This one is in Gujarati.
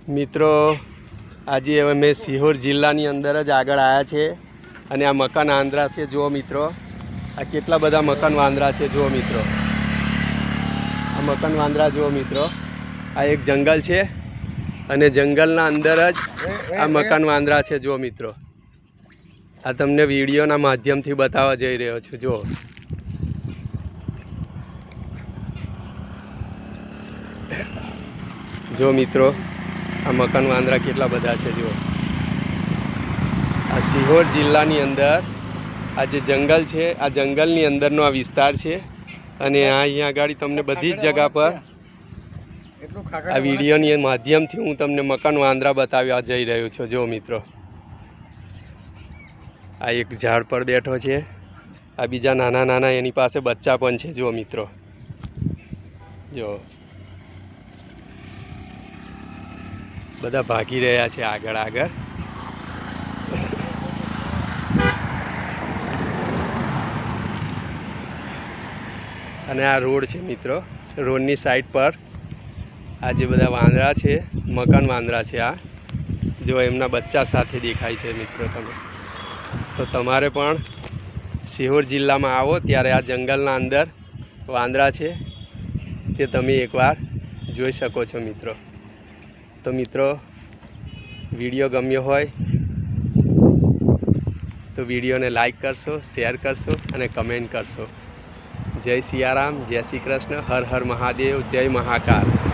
મિત્રો આજે અમે સિહોર જિલ્લાની અંદર જ આગળ આવ્યા છે અને આ મકાન આંદ્રા છે। જુઓ મિત્રો, આ કેટલા બધા મકાન વાંદરા છે। જુઓ મિત્રો, આ મકાન વાંદરા જુઓ મિત્રો, આ એક જંગલ છે અને જંગલના અંદર જ આ મકાન વાંદરા છે। જુઓ મિત્રો, આ તમને વિડીયોના માધ્યમથી બતાવવા જઈ રહ્યો છું। જુઓ જો મિત્રો, આ મકાન વાંદરા કેટલા બધા છે। જુઓ, આ સિહોર જિલ્લાની અંદર આ જે જંગલ છે, આ જંગલની અંદરનો આ વિસ્તાર છે અને અહીંયા આગળ તમને બધી જ જગ્યા પર આ વિડીયોની માધ્યમથી હું તમને મકાન વાંદરા બતાવવા જઈ રહ્યો છું। જો મિત્રો, આ એક ઝાડ પર બેઠો છે, આ બીજા નાના નાના એની પાસે બચ્ચા પણ છે। જુઓ મિત્રો, જો બધા ભાગી રહ્યા છે આગળ આગળ। અને આ રોડ છે મિત્રો, રોડની સાઈડ પર આ જે બધા વાંદરા છે, મકાન વાંદરા છે, આ જો એમના બચ્ચા સાથે દેખાય છે મિત્રો। તમે તો તમારે પણ સિહોર જિલ્લામાં આવો ત્યારે આ જંગલના અંદર વાંદરા છે તે તમે એકવાર જોઈ શકો છો મિત્રો। તો મિત્રો, વિડીયો ગમ્યો હોય તો વિડીયોને લાઈક કરશો, શેર કરશો અને કમેન્ટ કરશો। જય સિયારામ, જય શ્રી કૃષ્ણ, હર હર મહાદેવ, જય મહાકાલ।